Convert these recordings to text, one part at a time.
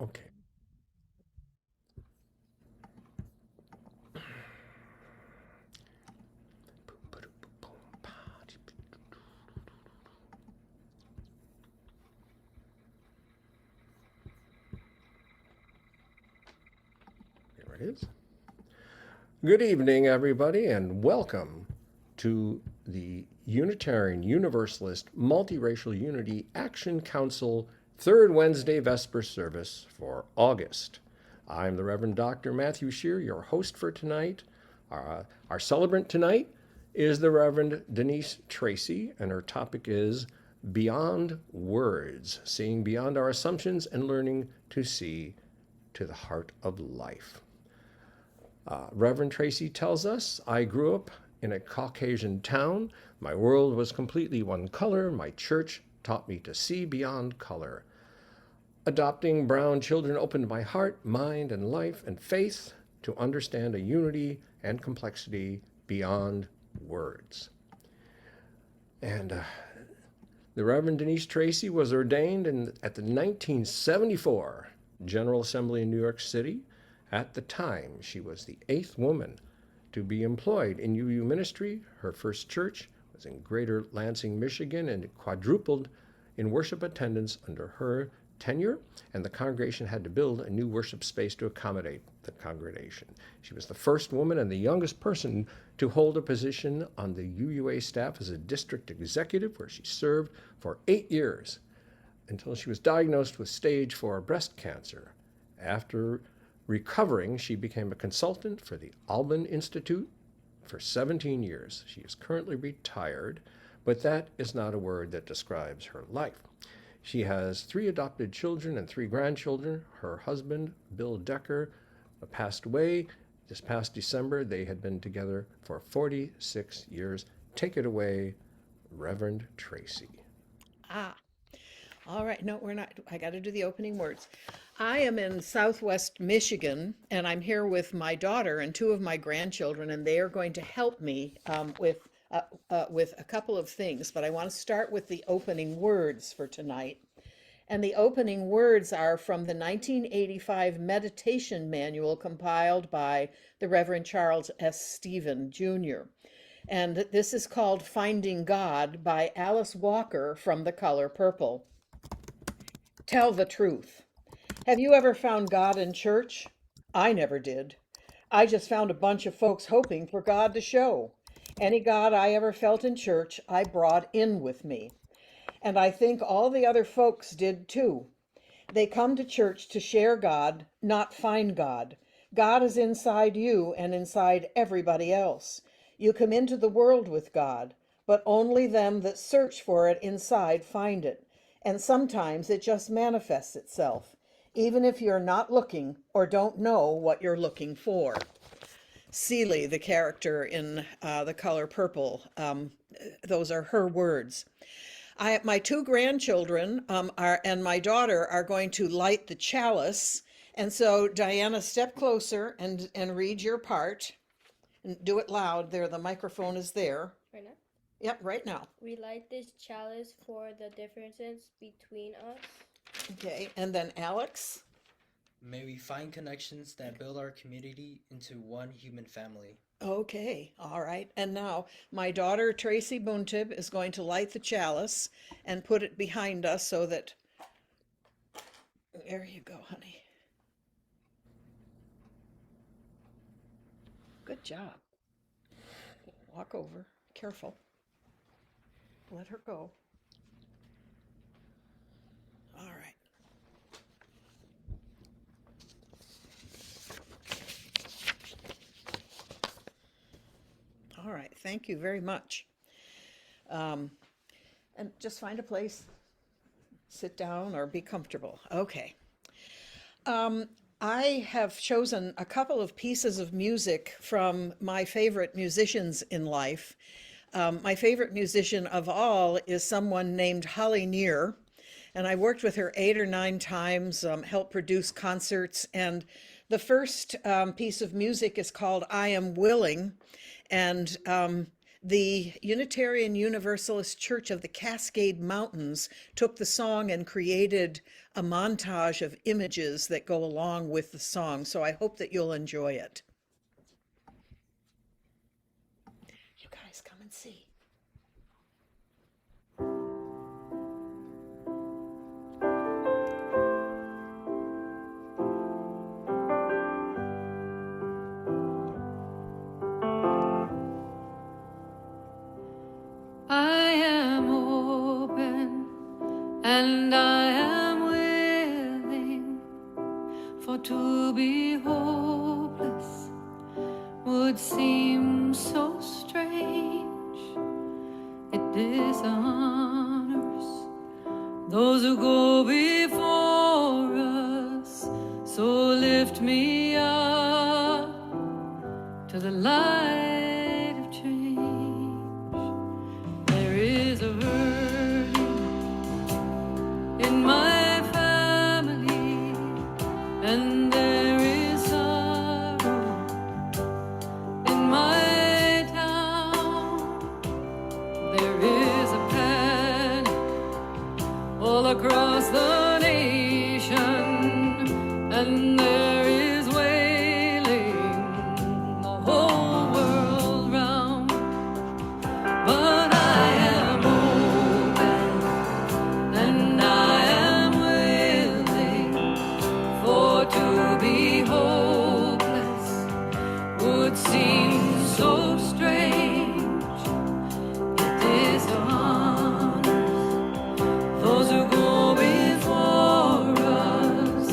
Okay. There it is. Good evening, everybody, and welcome to the Unitarian Universalist Multiracial Unity Action Council third Wednesday Vesper service for August. I'm the Reverend Dr. Matthew Shear, your host for tonight. Our celebrant tonight is the Reverend Denise Tracy, and her topic is Beyond Words, seeing beyond our assumptions and learning to see to the heart of life. Reverend Tracy tells us, I grew up in a Caucasian town. My world was completely one color. My church taught me to see beyond color. Adopting brown children opened my heart, mind, and life and faith to understand a unity and complexity beyond words. And the Reverend Denise Tracy was ordained at the 1974 General Assembly in New York City. At the time, she was the 8th woman to be employed in UU ministry. Her first church was in Greater Lansing, Michigan, and it quadrupled in worship attendance under her tenure, and the congregation had to build a new worship space to accommodate the congregation. She was the first woman and the youngest person to hold a position on the UUA staff as a district executive, where she served for 8 years until she was diagnosed with stage 4 breast cancer. After recovering, she became a consultant for the Alban Institute for 17 years. She is currently retired, but that is not a word that describes her life. She has 3 adopted children and 3 grandchildren. Her husband, Bill Decker, passed away this past December. They had been together for 46 years. Take it away, Reverend Tracy. All right. No, we're not. I got to do the opening words. I am in Southwest Michigan, and I'm here with my daughter and 2 of my grandchildren, and they are going to help me with a couple of things. But I want to start with the opening words for tonight. And the opening words are from the 1985 meditation manual compiled by the Reverend Charles S. Stephen, Jr. And this is called Finding God by Alice Walker from The Color Purple. Tell the truth. Have you ever found God in church? I never did. I just found a bunch of folks hoping for God to show. Any God I ever felt in church, I brought in with me. And I think all the other folks did too. They come to church to share God, not find God. God is inside you and inside everybody else. You come into the world with God, but only them that search for it inside find it. And sometimes it just manifests itself, even if you're not looking or don't know what you're looking for. Celie, the character in The Color Purple, those are her words. My 2 grandchildren and my daughter are going to light the chalice. And so, Diana, step closer and read your part. And do it loud. There, the microphone is there. Right now? Yep, right now. We light this chalice for the differences between us. Okay, and then Alex. May we find connections that build our community into one human family. Okay, all right. And now my daughter Tracy Boontib is going to light the chalice and put it behind us so that, there you go, honey. Good job. Walk over, careful. Let her go. All right. All right, thank you very much. And just find a place, sit down or be comfortable. Okay. I have chosen a couple of pieces of music from my favorite musicians in life. My favorite musician of all is someone named Holly Near, and I worked with her 8 or 9 times, helped produce concerts, and the first piece of music is called I Am Willing, and the Unitarian Universalist Church of the Cascade Mountains took the song and created a montage of images that go along with the song. So I hope that you'll enjoy it. You guys come and see. I am open and I am willing, for to be hopeless would seem so strange. It dishonors those who go before us, so lift me up to the light of change. There is a hurting in my family, and there is sorrow in my town. There is a panic all across the nation, and there is wailing the whole world round. But I am open and I am willing, for to be hopeless would seem so strange. It dishonors those who go before us,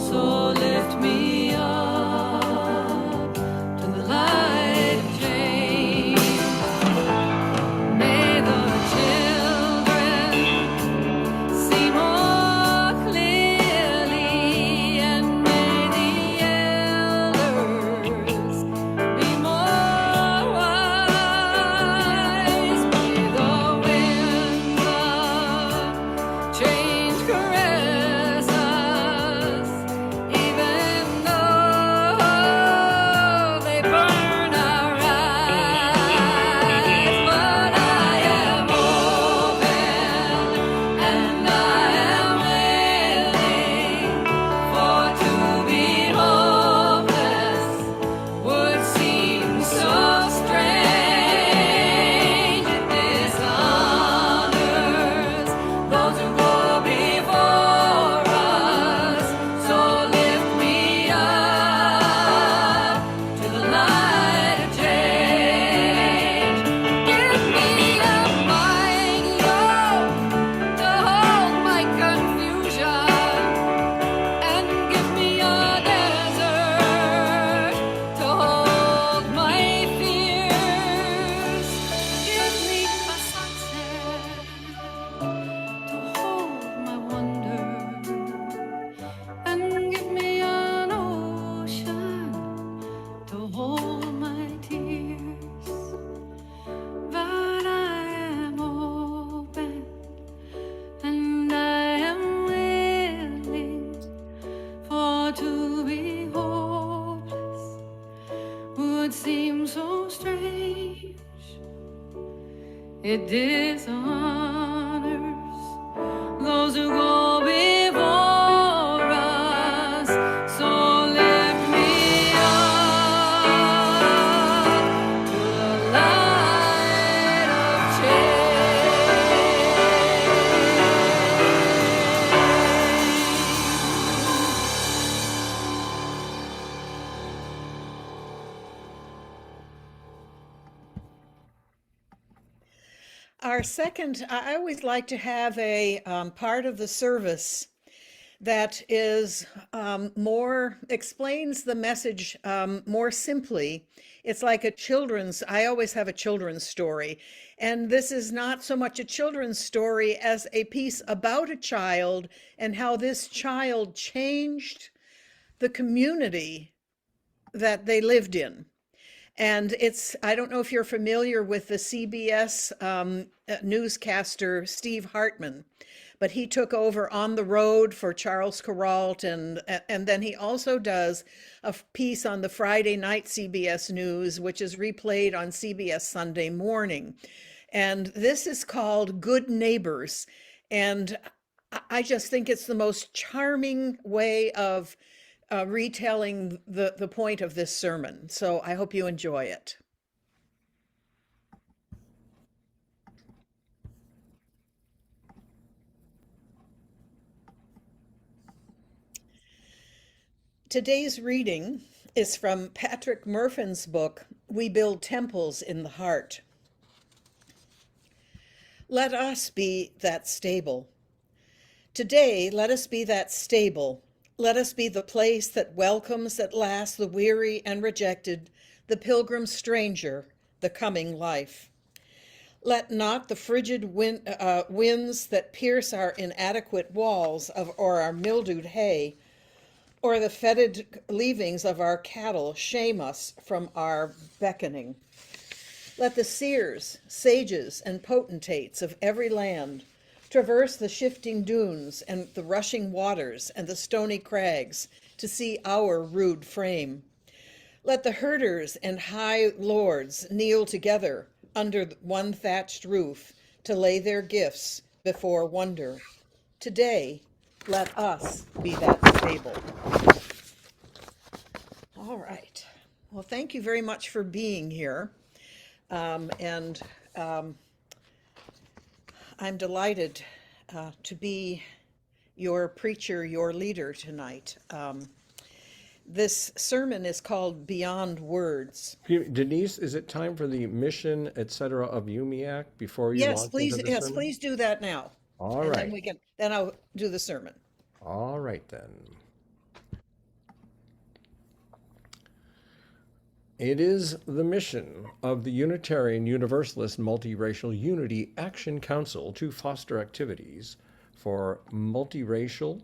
so lift me up to the light of change. May the children see more clearly, and may the elders be more wise. May the winds of change caress us, even though they burn our eyes. But I am open and I am willing, for to be hopeless would seem so strange. It dishonors those who go before us, so lift me up to the light of change. Give me a mighty yoke to hold my confusion, and give me a desert to hold my fears. Give me a sunset to hold my wonder, and give me an ocean to hold my tears. But I am open and I am willing, for to be hopeless would seem so strange. It dishonors those who go before us, so lift me up to the light of Our second, I always like to have a part of the service that is more, explains the message more simply. It's like a children's, I always have a children's story. And this is not so much a children's story as a piece about a child and how this child changed the community that they lived in. And it's, I don't know if you're familiar with the CBS newscaster, Steve Hartman, but he took over On the Road for Charles Kuralt, and then he also does a piece on the Friday night CBS News, which is replayed on CBS Sunday morning. And this is called Good Neighbors. And I just think it's the most charming way of retelling the point of this sermon. So I hope you enjoy it. Today's reading is from Patrick Murfin's book, We Build Temples in the Heart. Let us be that stable. Today, let us be that stable. Let us be the place that welcomes at last the weary and rejected, the pilgrim stranger, the coming life. Let not the frigid winds that pierce our inadequate walls or our mildewed hay, or the fetid leavings of our cattle shame us from our beckoning. Let the seers, sages, and potentates of every land traverse the shifting dunes and the rushing waters and the stony crags to see our rude frame. Let the herders and high lords kneel together under one thatched roof to lay their gifts before wonder. Today, let us be that stable. All right. Well, thank you very much for being here. And I'm delighted to be your preacher, your leader tonight. This sermon is called Beyond Words. Denise, is it time for the mission, etc., of UMIAC before you Yes, launch please. into the Yes, sermon? please do that now. All And right. then I'll do the sermon. All right, then. It is the mission of the Unitarian Universalist Multiracial Unity Action Council to foster activities for multiracial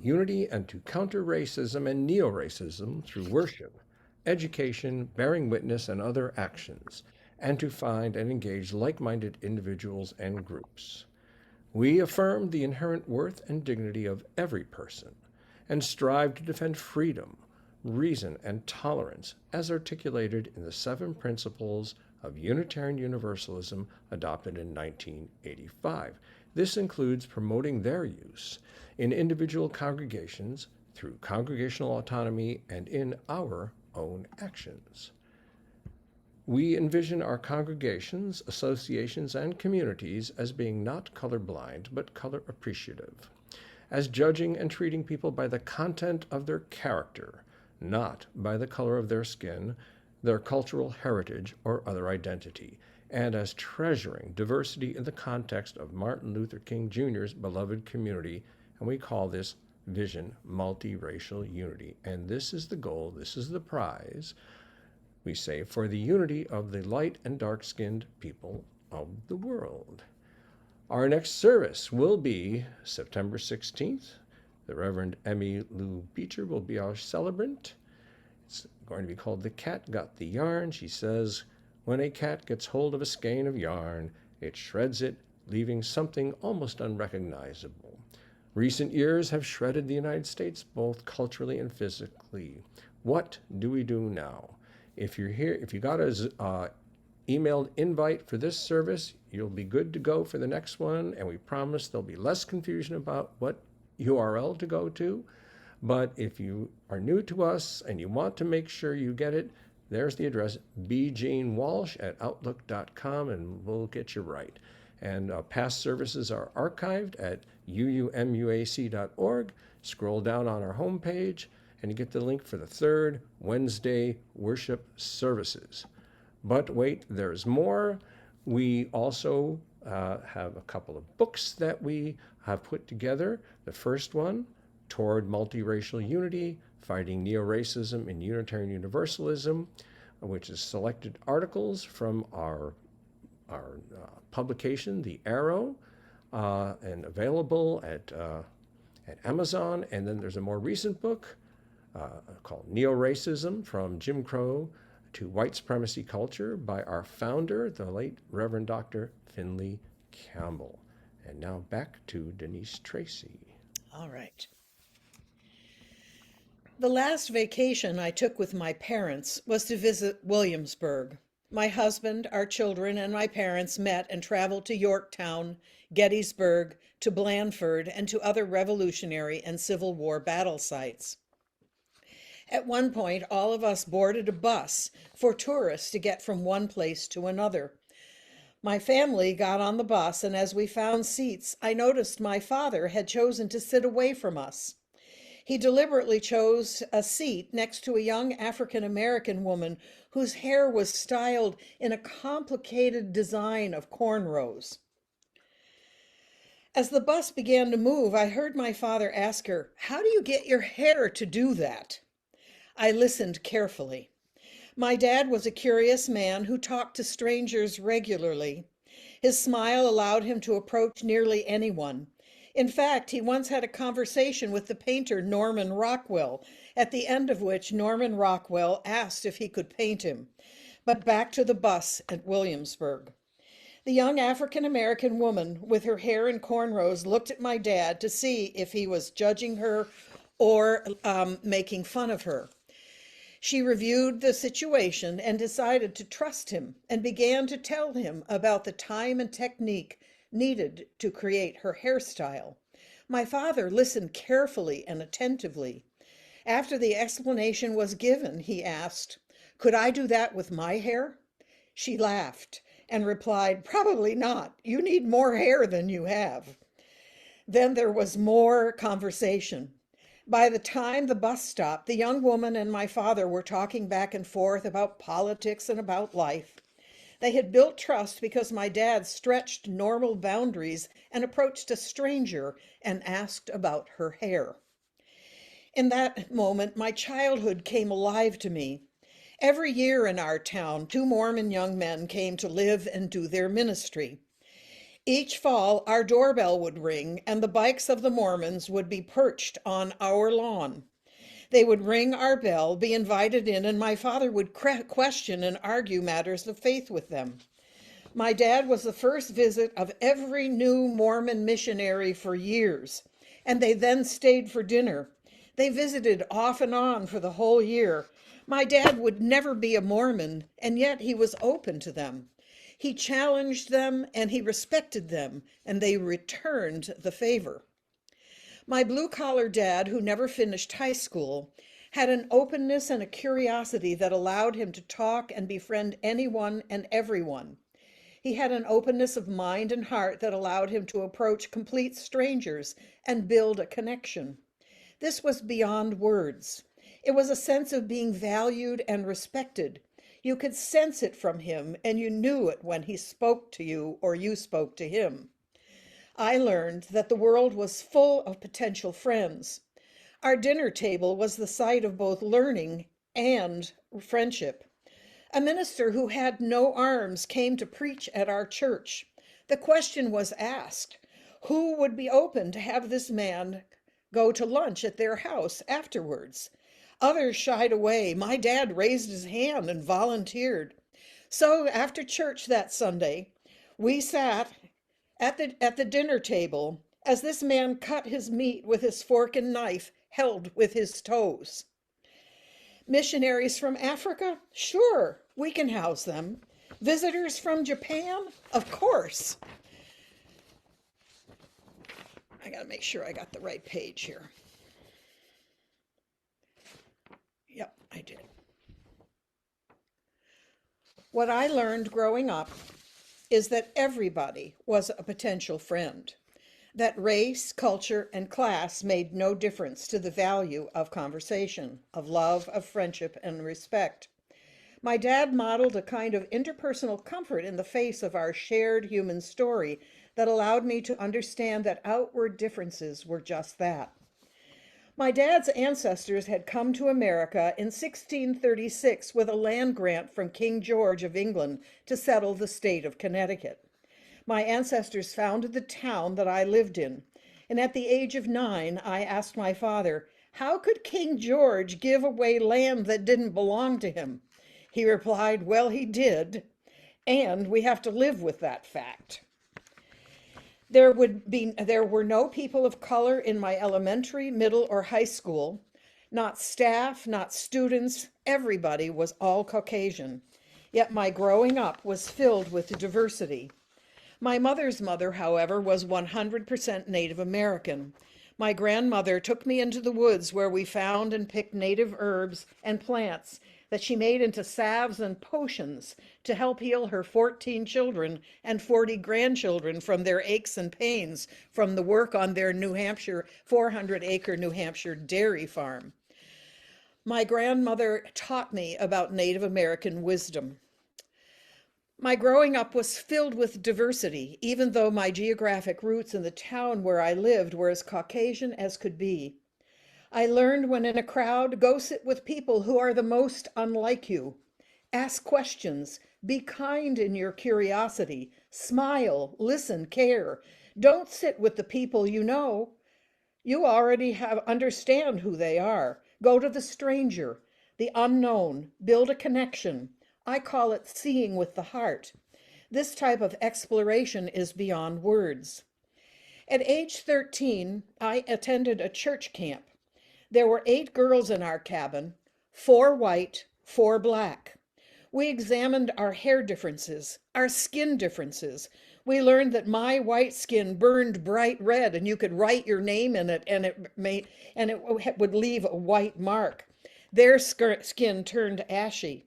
unity and to counter racism and neo-racism through worship, education, bearing witness, and other actions, and to find and engage like-minded individuals and groups. We affirm the inherent worth and dignity of every person and strive to defend freedom, reason, and tolerance as articulated in the 7 principles of Unitarian Universalism adopted in 1985. This includes promoting their use in individual congregations through congregational autonomy and in our own actions. We envision our congregations, associations, and communities as being not colorblind, but color appreciative, as judging and treating people by the content of their character, not by the color of their skin, their cultural heritage, or other identity, and as treasuring diversity in the context of Martin Luther King Jr.'s beloved community, and we call this vision multiracial unity. And this is the goal, this is the prize, we say, for the unity of the light and dark-skinned people of the world. Our next service will be September 16th. The Reverend Emmy Lou Beecher will be our celebrant. It's going to be called The Cat Got the Yarn. She says, when a cat gets hold of a skein of yarn, it shreds it, leaving something almost unrecognizable. Recent years have shredded the United States both culturally and physically. What do we do now? If you're here, if you got a emailed invite for this service, you'll be good to go for the next one, and we promise there'll be less confusion about what URL to go to. But if you are new to us and you want to make sure you get it, there's the address, bjeanwalsh@outlook.com, and we'll get you right. And past services are archived at uumuac.org. Scroll down on our homepage, and you get the link for the 3rd Wednesday worship services. But wait, there's more. We also have a couple of books that we have put together. The first one, Toward Multiracial Unity, Fighting Neo-Racism in Unitarian Universalism, which is selected articles from our publication, The Arrow, and available at Amazon. And then there's a more recent book called Neo-Racism, From Jim Crow to White Supremacy Culture, by our founder, the late Reverend Dr. Finley Campbell. And now back to Denise Tracy. All right. The last vacation I took with my parents was to visit Williamsburg. My husband, our children, and my parents met and traveled to Yorktown, Gettysburg, to Blandford, and to other Revolutionary and Civil War battle sites. At one point, all of us boarded a bus for tourists to get from one place to another. My family got on the bus, and as we found seats, I noticed my father had chosen to sit away from us. He deliberately chose a seat next to a young African-American woman whose hair was styled in a complicated design of cornrows. As the bus began to move, I heard my father ask her, "How do you get your hair to do that?" I listened carefully. My dad was a curious man who talked to strangers regularly. His smile allowed him to approach nearly anyone. In fact, he once had a conversation with the painter Norman Rockwell, at the end of which Norman Rockwell asked if he could paint him. But back to the bus at Williamsburg. The young African-American woman with her hair in cornrows looked at my dad to see if he was judging her or making fun of her. She reviewed the situation and decided to trust him and began to tell him about the time and technique needed to create her hairstyle. My father listened carefully and attentively. After the explanation was given, he asked, "Could I do that with my hair?" She laughed and replied, "Probably not. You need more hair than you have." Then there was more conversation. By the time the bus stopped, the young woman and my father were talking back and forth about politics and about life. They had built trust because my dad stretched normal boundaries and approached a stranger and asked about her hair. In that moment, my childhood came alive to me. Every year in our town, 2 Mormon young men came to live and do their ministry. Each fall, our doorbell would ring and the bikes of the Mormons would be perched on our lawn. They would ring our bell, be invited in, and my father would question and argue matters of faith with them. My dad was the first visit of every new Mormon missionary for years, and they then stayed for dinner. They visited off and on for the whole year. My dad would never be a Mormon, and yet he was open to them. He challenged them and he respected them, and they returned the favor. My blue-collar dad, who never finished high school, had an openness and a curiosity that allowed him to talk and befriend anyone and everyone. He had an openness of mind and heart that allowed him to approach complete strangers and build a connection. This was beyond words. It was a sense of being valued and respected. You could sense it from him, and you knew it when he spoke to you or you spoke to him. I learned that the world was full of potential friends. Our dinner table was the site of both learning and friendship. A minister who had no arms came to preach at our church. The question was asked, who would be open to have this man go to lunch at their house afterwards? Others shied away. My dad raised his hand and volunteered. So after church that Sunday, we sat at the dinner table as this man cut his meat with his fork and knife held with his toes. Missionaries from Africa? Sure, we can house them. Visitors from Japan? Of course. I gotta make sure I got the right page here. Yep, I did. What I learned growing up is that everybody was a potential friend, that race, culture, and class made no difference to the value of conversation, of love, of friendship, and respect. My dad modeled a kind of interpersonal comfort in the face of our shared human story that allowed me to understand that outward differences were just that. My dad's ancestors had come to America in 1636 with a land grant from King George of England to settle the state of Connecticut. My ancestors founded the town that I lived in, and at the age of 9, I asked my father, how could King George give away land that didn't belong to him? He replied, well, he did, and we have to live with that fact. There were no people of color in my elementary, middle, or high school. Not staff, not students, everybody was all Caucasian. Yet my growing up was filled with diversity. My mother's mother, however, was 100% Native American. My grandmother took me into the woods where we found and picked native herbs and plants that she made into salves and potions to help heal her 14 children and 40 grandchildren from their aches and pains from the work on their New Hampshire, 400-acre New Hampshire dairy farm. My grandmother taught me about Native American wisdom. My growing up was filled with diversity, even though my geographic roots in the town where I lived were as Caucasian as could be. I learned when in a crowd, go sit with people who are the most unlike you. Ask questions, be kind in your curiosity, smile, listen, care. Don't sit with the people you know. You already understand who they are. Go to the stranger, the unknown, build a connection. I call it seeing with the heart. This type of exploration is beyond words. At age 13, I attended a church camp. There were 8 girls in our cabin, 4 white, 4 black. We examined our hair differences, our skin differences. We learned that my white skin burned bright red and you could write your name in it and it would leave a white mark. Their skin turned ashy.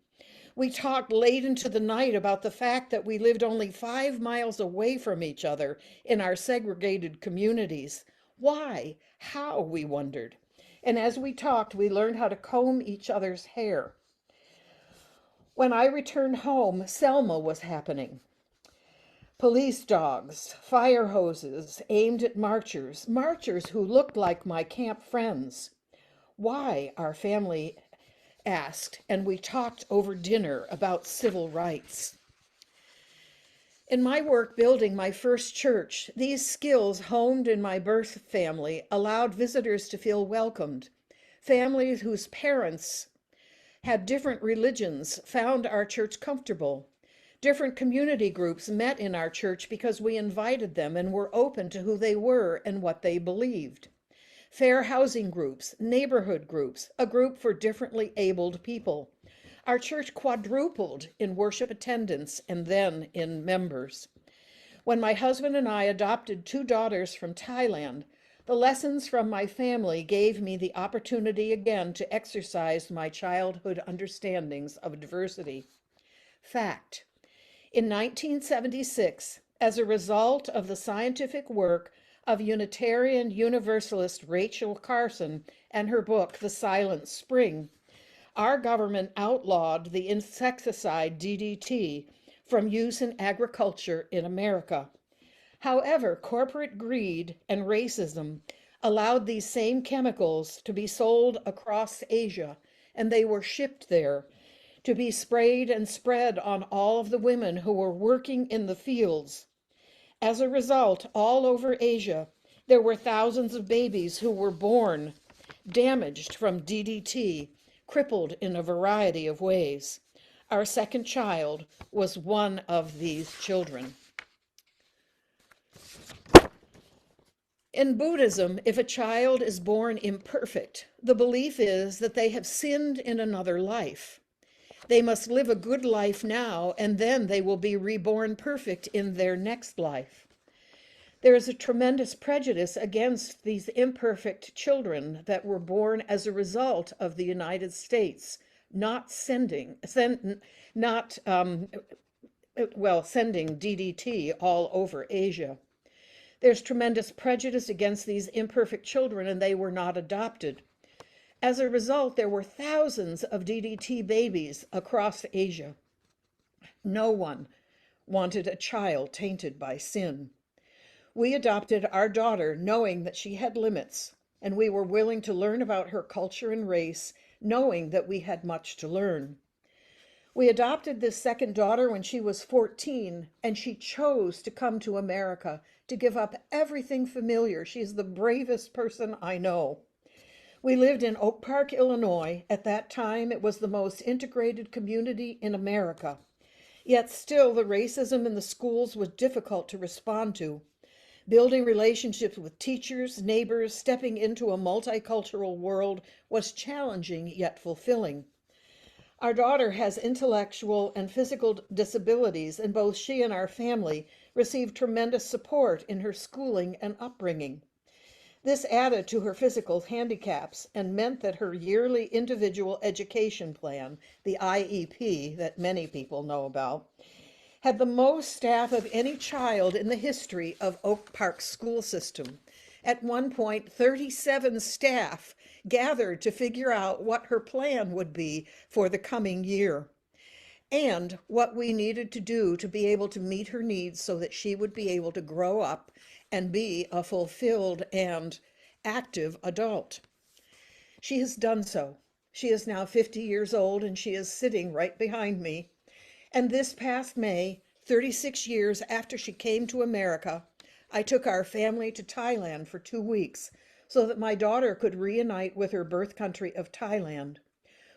We talked late into the night about the fact that we lived only 5 miles away from each other in our segregated communities. Why? How? We wondered. And as we talked, we learned how to comb each other's hair. When I returned home, Selma was happening. Police dogs, fire hoses aimed at marchers who looked like my camp friends. Why? Our family asked, and we talked over dinner about civil rights. In my work building my first church, these skills honed in my birth family allowed visitors to feel welcomed. Families whose parents had different religions found our church comfortable. Different community groups met in our church because we invited them and were open to who they were and what they believed. Fair housing groups, neighborhood groups, a group for differently abled people. Our church quadrupled in worship attendance and then in members. When my husband and I adopted 2 daughters from Thailand, the lessons from my family gave me the opportunity again to exercise my childhood understandings of diversity. Fact: in 1976, as a result of the scientific work of Unitarian Universalist Rachel Carson and her book, The Silent Spring, our government outlawed the insecticide DDT from use in agriculture in America. However, corporate greed and racism allowed these same chemicals to be sold across Asia, and they were shipped there to be sprayed and spread on all of the women who were working in the fields. As a result, all over Asia, there were thousands of babies who were born damaged from DDT, crippled in a variety of ways. Our second child was one of these children. In Buddhism, if a child is born imperfect, the belief is that they have sinned in another life. They must live a good life now, and then they will be reborn perfect in their next life. There is a tremendous prejudice against these imperfect children that were born as a result of the United States not sending DDT all over Asia. There's tremendous prejudice against these imperfect children, and they were not adopted. As a result, there were thousands of DDT babies across Asia. No one wanted a child tainted by sin. We adopted our daughter knowing that she had limits, and we were willing to learn about her culture and race, knowing that we had much to learn. We adopted this second daughter when she was 14, and she chose to come to America to give up everything familiar. She's the bravest person I know. We lived in Oak Park, Illinois. At that time, it was the most integrated community in America. Yet still, the racism in the schools was difficult to respond to. Building relationships with teachers, neighbors, stepping into a multicultural world was challenging yet fulfilling. Our daughter has intellectual and physical disabilities, and both she and our family received tremendous support in her schooling and upbringing. This added to her physical handicaps and meant that her yearly individual education plan, the IEP that many people know about, had the most staff of any child in the history of Oak Park's school system. At one point, 37 staff gathered to figure out what her plan would be for the coming year and what we needed to do to be able to meet her needs so that she would be able to grow up and be a fulfilled and active adult. She has done so. She is now 50 years old and she is sitting right behind me. And this past May, 36 years after she came to America, I took our family to Thailand for 2 weeks so that my daughter could reunite with her birth country of Thailand.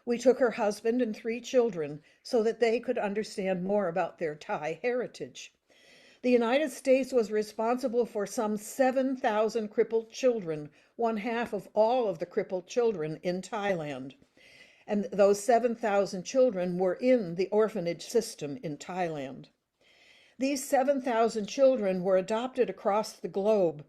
We took her husband and 3 children so that they could understand more about their Thai heritage. The United States was responsible for some 7,000 crippled children, one half of all of the crippled children in Thailand. And those 7,000 children were in the orphanage system in Thailand. These 7,000 children were adopted across the globe.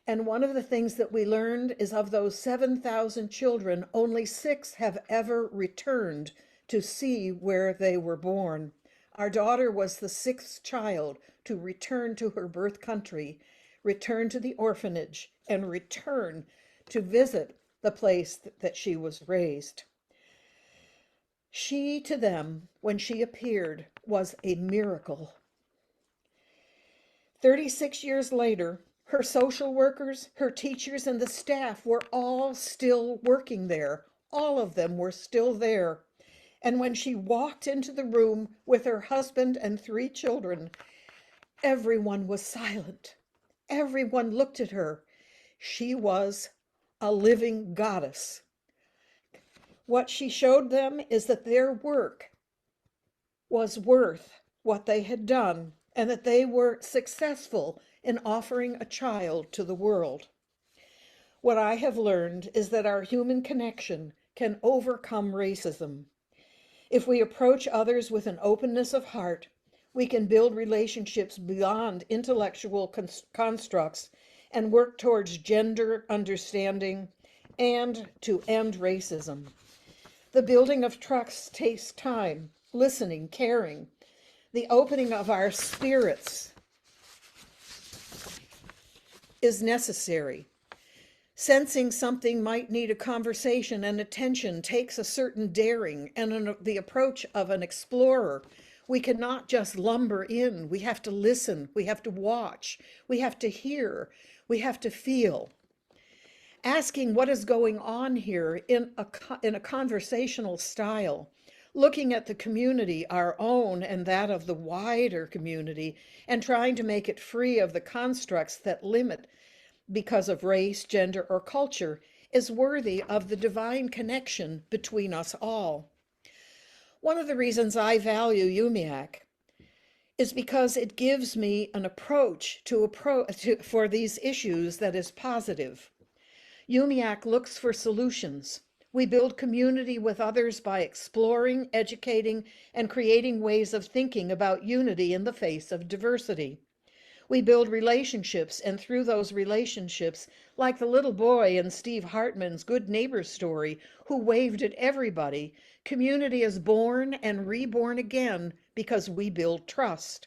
And one of the things that we learned is of those 7,000 children, only 6 have ever returned to see where they were born. Our daughter was the 6th child to return to her birth country, return to the orphanage, and return to visit the place that she was raised. She to them, when she appeared, was a miracle. 36 years later, her social workers, her teachers, and the staff were all still working there. All of them were still there. And when she walked into the room with her husband and 3 children, everyone was silent. Everyone looked at her. She was a living goddess. What she showed them is that their work was worth what they had done and that they were successful in offering a child to the world. What I have learned is that our human connection can overcome racism. If we approach others with an openness of heart, we can build relationships beyond intellectual constructs and work towards gender understanding and to end racism. The building of trust takes time, listening, caring, the opening of our spirits is necessary. Sensing something might need a conversation and attention takes a certain daring and the approach of an explorer. We cannot just lumber in. We have to listen. We have to watch. We have to hear. We have to feel. Asking what is going on here in a conversational style, looking at the community, our own and that of the wider community, and trying to make it free of the constructs that limit because of race, gender, or culture, is worthy of the divine connection between us all. One of the reasons I value UMIAC is because it gives me an approach for these issues that is positive. UMIAC looks for solutions. We build community with others by exploring, educating, and creating ways of thinking about unity in the face of diversity. We build relationships, and through those relationships, like the little boy in Steve Hartman's Good Neighbor story, who waved at everybody, community is born and reborn again because we build trust.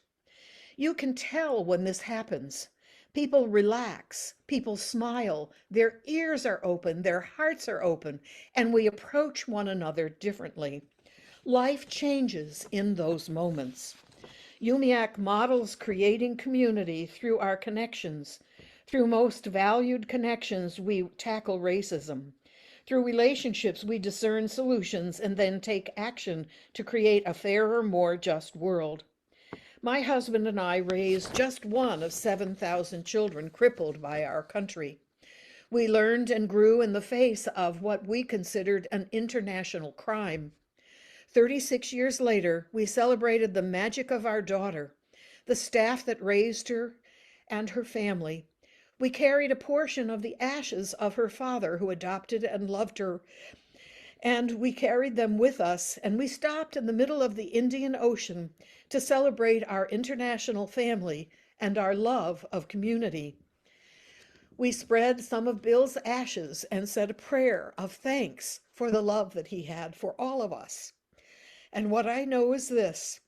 You can tell when this happens. People relax, people smile, their ears are open, their hearts are open, and we approach one another differently. Life changes in those moments. UMIAC models creating community through our connections. Through most valued connections, we tackle racism. Through relationships, we discern solutions and then take action to create a fairer, more just world. My husband and I raised just one of 7,000 children crippled by our country. We learned and grew in the face of what we considered an international crime. 36 years later, we celebrated the magic of our daughter, the staff that raised her, and her family. We carried a portion of the ashes of her father, who adopted and loved her, and we carried them with us, and we stopped in the middle of the Indian Ocean to celebrate our international family and our love of community. We spread some of Bill's ashes and said a prayer of thanks for the love that he had for all of us. And what I know is this,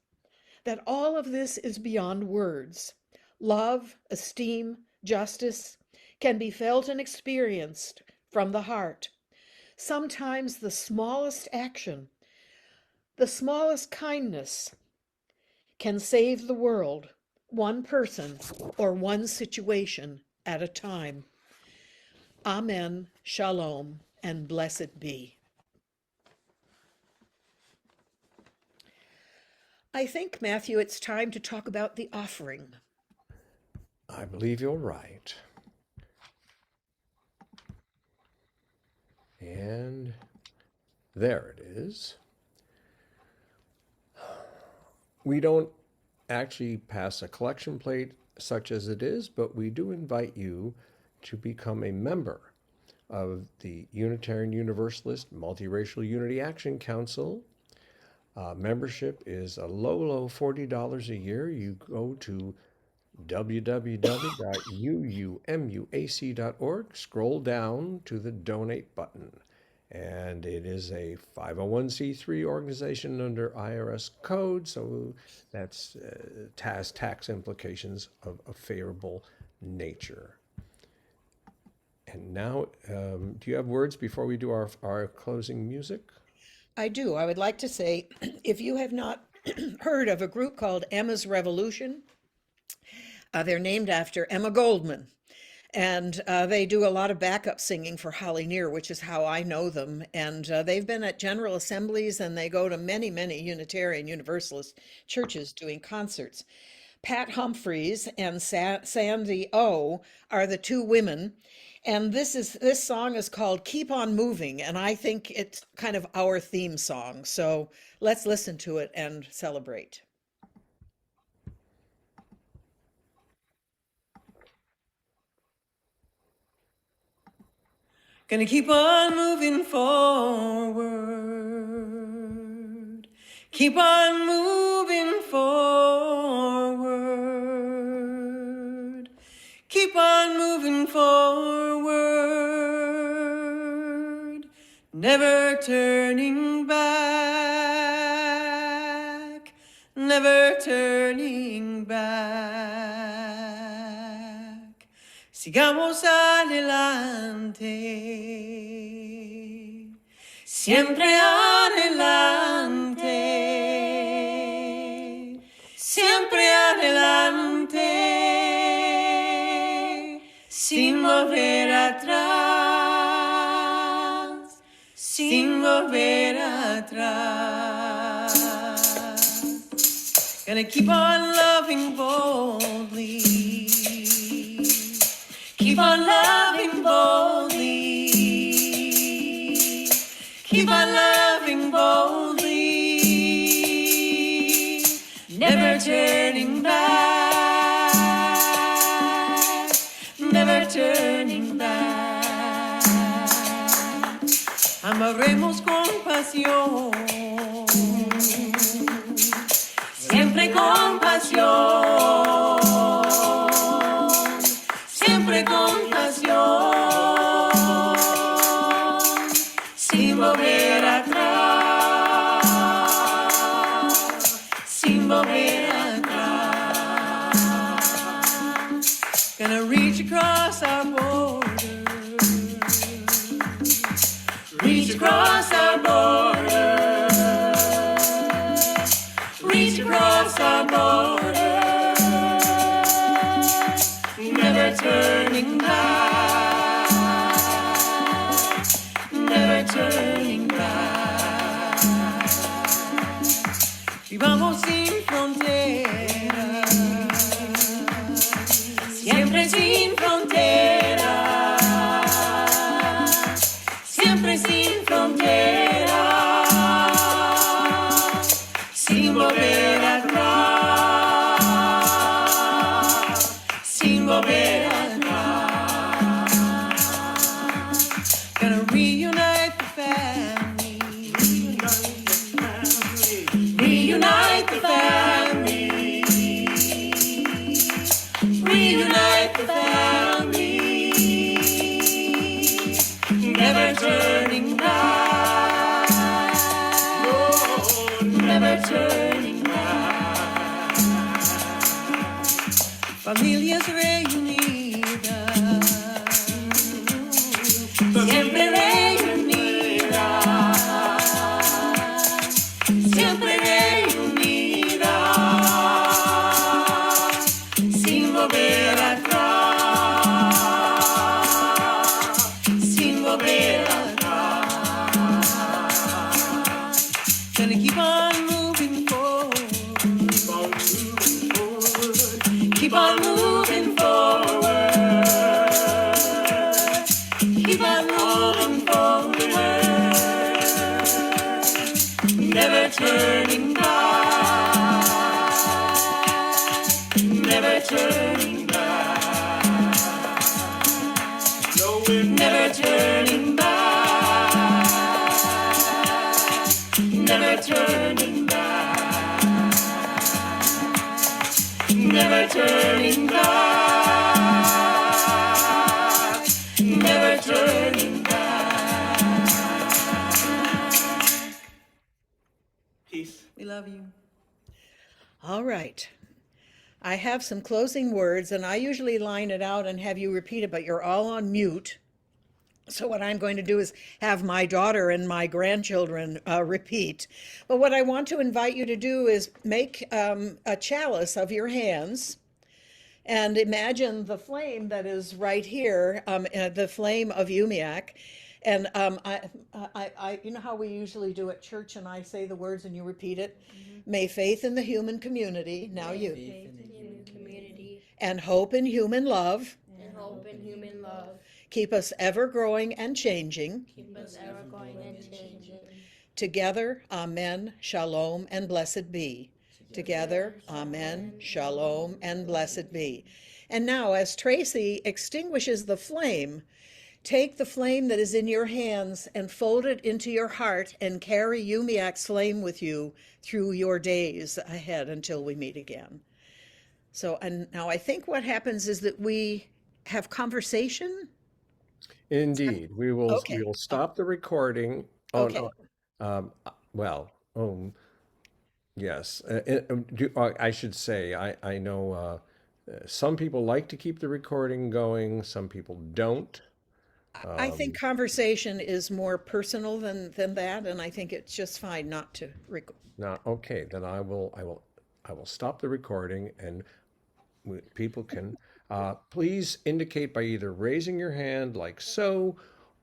that all of this is beyond words. Love, esteem, justice can be felt and experienced from the heart. Sometimes the smallest action, the smallest kindness can save the world, one person or one situation at a time. Amen, shalom, and blessed be. I think, Matthew, it's time to talk about the offering. I believe you're right. And there it is. We don't actually pass a collection plate such as it is, but we do invite you to become a member of the Unitarian Universalist Multiracial Unity Action Council. Membership is a low $40 a year. You go to www.uumuac.org, scroll down to the donate button. And it is a 501c3 organization under IRS code, so that's tax implications of a favorable nature. And now, do you have words before we do our closing music? I do. I would like to say, if you have not heard of a group called Emma's Revolution, they're named after Emma Goldman. And they do a lot of backup singing for Holly Near, which is how I know them. And they've been at General Assemblies, and they go to many, many Unitarian Universalist churches doing concerts. Pat Humphreys and Sandy O are the two women. And this song is called Keep On Moving, and I think it's kind of our theme song. So let's listen to it and celebrate. Gonna keep on moving forward. Keep on moving forward. Keep on moving forward. Never turning back. Never turning back. Sigamos adelante, siempre adelante, siempre adelante, sin volver atrás, sin volver atrás. Gonna keep on loving boldly. Keep on loving boldly. Keep on loving boldly. Never turning back. Never turning back. Amaremos con pasión. Siempre con pasión. Siempre con pasión, sin volver atrás, sin volver atrás. Gonna reach across our border, reach across our border, reach across our border. Never turning back, never turning back. Y vamos sin fronteras, siempre sin fronteras, siempre sin fronteras, sin volver atrás, sin volver familias reunidas, siempre reunidas, siempre reunidas, sin volver atrás, sin volver atrás. Gonna keep on moving forward. Keep on moving forward. Keep on moving forward. Never turning back. Never turning back. No, we're never turning back. Never turning back. Never turning back. Never turning back. Peace. We love you. All right. I have some closing words, and I usually line it out and have you repeat it, but you're all on mute. So what I'm going to do is have my daughter and my grandchildren repeat. But what I want to invite you to do is make a chalice of your hands and imagine the flame that is right here, the flame of Umiak. And you know how we usually do at church, and I say the words and you repeat it. May faith in the human community, now you, Faith in human community and hope in human love and hope in human love keep us ever growing and changing. keep us ever going and changing. Together, amen, shalom, and blessed be. Together, amen, shalom, and blessed be. And now, as Tracy extinguishes the flame, take the flame that is in your hands and fold it into your heart and carry Umiak's flame with you through your days ahead until we meet again. So, and now I think what happens is that we have conversation. Indeed, we will. Okay. We will stop the recording. Oh Okay. no. Well. Yes. I should say. I know. Some people like to keep the recording going. Some people don't. I think conversation is more personal than that, and I think it's just fine not to record. Now, okay. Then I will. I will stop the recording, and people can please indicate by either raising your hand like so,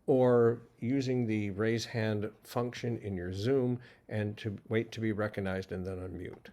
or using the raise hand function in your Zoom, and to wait to be recognized and then unmute.